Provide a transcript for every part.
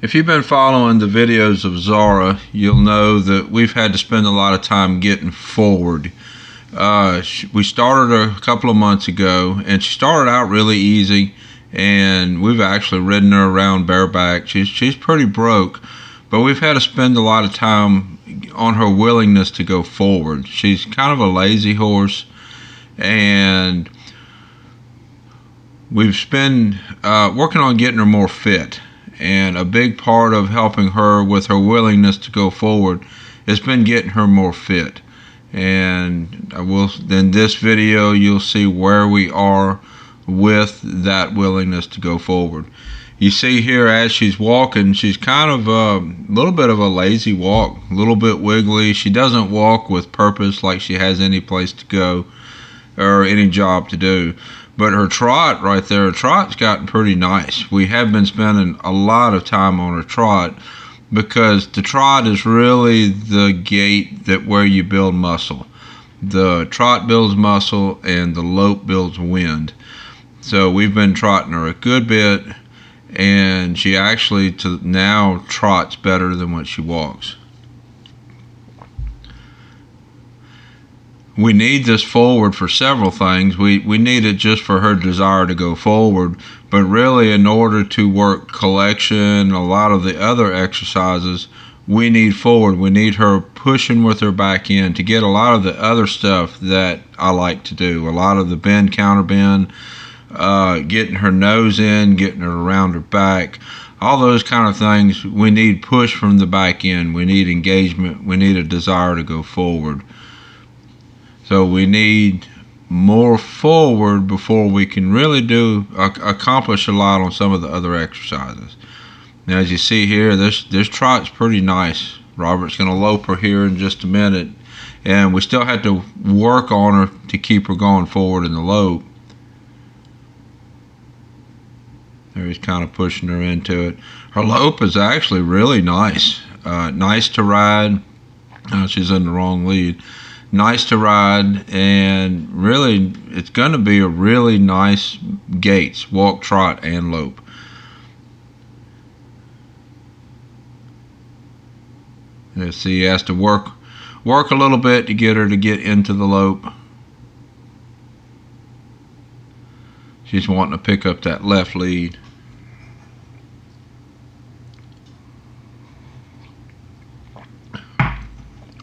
If you've been following the videos of Zara, you'll know that we've had to spend a lot of time getting forward. We started her a couple of months ago, and she started out really easy, and we've actually ridden her around bareback. She's pretty broke, but we've had to spend a lot of time on her willingness to go forward. She's kind of a lazy horse, and we've been working on getting her more fit. And a big part of helping her with her willingness to go forward has been getting her more fit. And in this video, you'll see where we are with that willingness to go forward. You see here as she's walking, she's kind of a little bit of a lazy walk, a little bit wiggly. She doesn't walk with purpose like she has any place to go or any job to do. But her trot right there, her trot's gotten pretty nice. We have been spending a lot of time on her trot because the trot is really the gait where you build muscle. The trot builds muscle and the lope builds wind. So we've been trotting her a good bit, and she actually now trots better than what she walks. We need this forward for several things. We need it just for her desire to go forward, but really in order to work collection, a lot of the other exercises, we need forward. We need her pushing with her back end to get a lot of the other stuff that I like to do. A lot of the bend, counter bend, getting her nose in, getting her around her back, all those kind of things. We need push from the back end. We need engagement. We need a desire to go forward. So we need more forward before we can really accomplish a lot on some of the other exercises. Now, as you see here, this trot's pretty nice. Robert's going to lope her here in just a minute, and we still have to work on her to keep her going forward in the lope. There he's kind of pushing her into it. Her lope is actually really nice. Nice to ride. She's in the wrong lead. Nice to ride, and really it's going to be a really nice gaits, walk, trot, and lope. You see, he has to work a little bit to get her to get into the lope. She's wanting to pick up that left lead.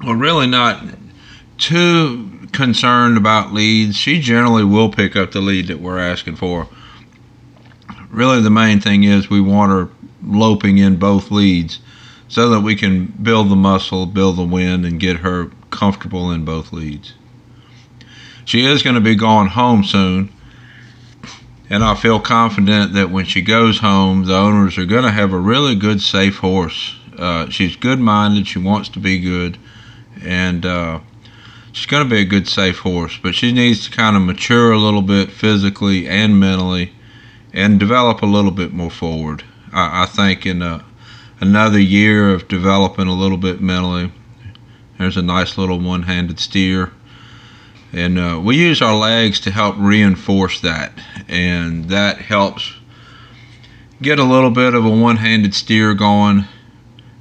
We're really not too concerned about leads. She generally will pick up the lead that we're asking for. Really the main thing is we want her loping in both leads so that we can build the muscle, build the wind, and get her comfortable in both leads. She is going to be going home soon, and I feel confident that when she goes home, the owners are going to have a really good, safe horse. She's good-minded. She wants to be good, and she's going to be a good, safe horse, but she needs to kind of mature a little bit physically and mentally and develop a little bit more forward. I think in another year of developing a little bit mentally, there's a nice little one-handed steer. And we use our legs to help reinforce that, and that helps get a little bit of a one-handed steer going,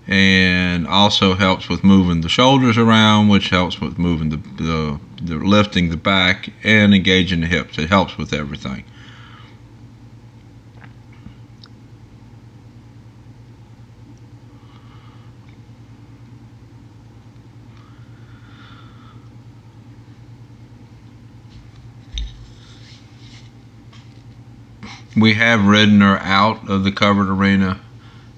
and also helps with moving the shoulders around, which helps with moving the lifting the back and engaging the hips. It helps with everything. We have ridden her out of the covered arena.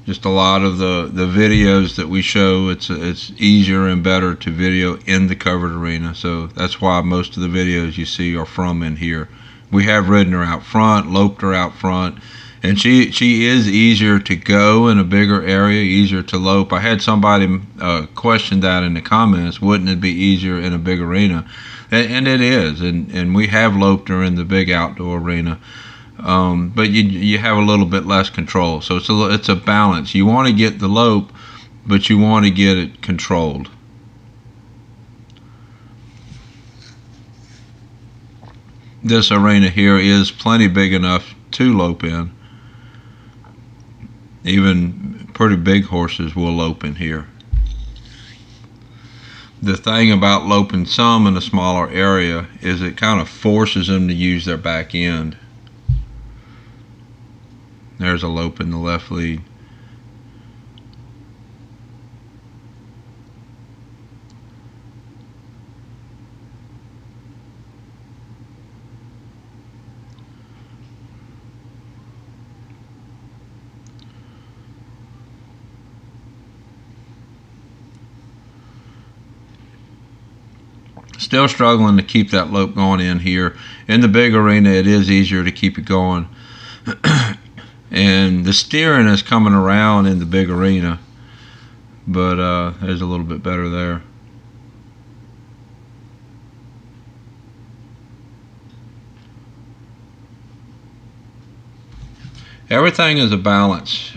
Just a lot of the videos that we show, it's easier and better to video in the covered arena. So that's why most of the videos you see are from in here. We have ridden her out front, loped her out front, and she is easier to go in a bigger area, easier to lope. I had somebody question that in the comments, wouldn't it be easier in a big arena? And it is, and we have loped her in the big outdoor arena. But you have a little bit less control. So it's a balance. You want to get the lope, but you want to get it controlled. This arena here is plenty big enough to lope in. Even pretty big horses will lope in here. The thing about loping some in a smaller area is it kind of forces them to use their back end. There's a lope in the left lead. Still struggling to keep that lope going in here. In the big arena, it is easier to keep it going. And the steering is coming around in the big arena, but there's a little bit better there. Everything is a balance.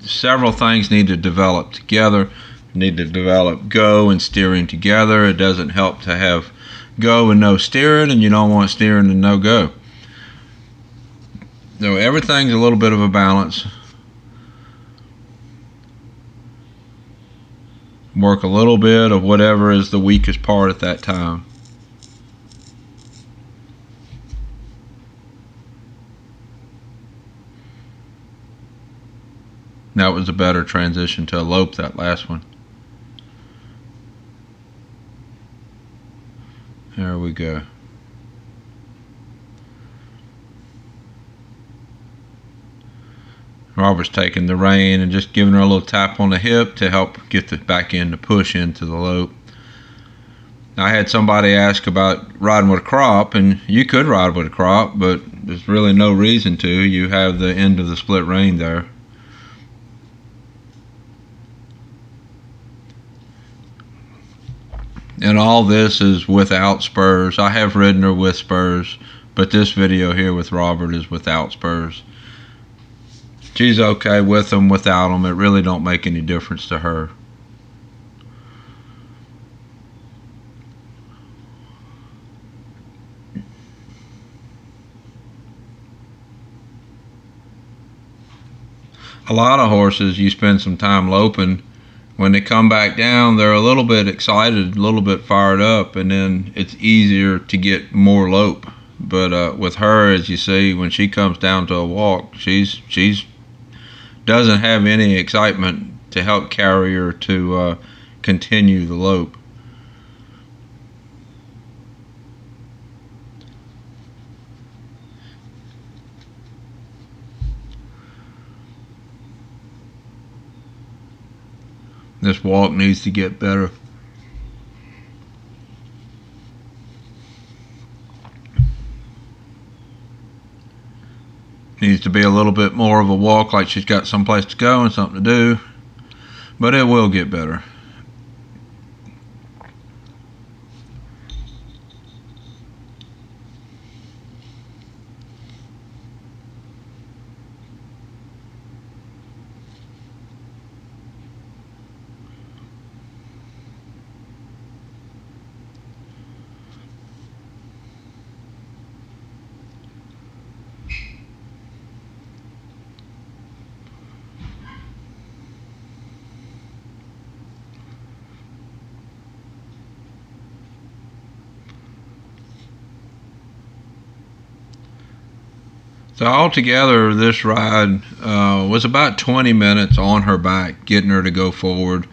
Several things need to develop together. Need to develop go and steering together. It doesn't help to have go and no steering, and you don't want steering and no go. So everything's a little bit of a balance. Work a little bit of whatever is the weakest part at that time. That was a better transition to a lope, that last one. There we go. Robert's taking the rein and just giving her a little tap on the hip to help get the back end to push into the lope. I had somebody ask about riding with a crop, and you could ride with a crop, but there's really no reason to. You have the end of the split rein there. And all this is without spurs. I have ridden her with spurs, but this video here with Robert is without spurs. She's okay with them, without them. It really don't make any difference to her. A lot of horses, you spend some time loping. When they come back down, they're a little bit excited, a little bit fired up, and then it's easier to get more lope. But with her, as you see, when she comes down to a walk, she's doesn't have any excitement to help carry her to continue the lope. This walk needs to get better. Needs to be a little bit more of a walk, like she's got someplace to go and something to do, but it will get better. So altogether, this ride was about 20 minutes on her back, getting her to go forward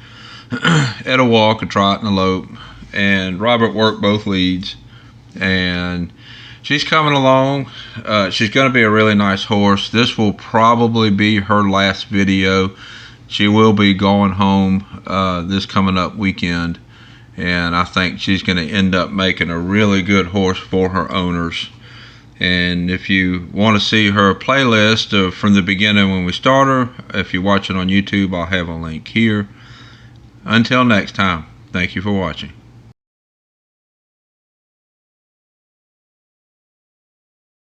at a walk, a trot, and a lope. And Robert worked both leads, and she's coming along. She's going to be a really nice horse. This will probably be her last video. She will be going home this coming up weekend, and I think she's going to end up making a really good horse for her owners. And if you want to see her playlist from the beginning when we start her, if you're watching on YouTube, I'll have a link here. Until next time, thank you for watching.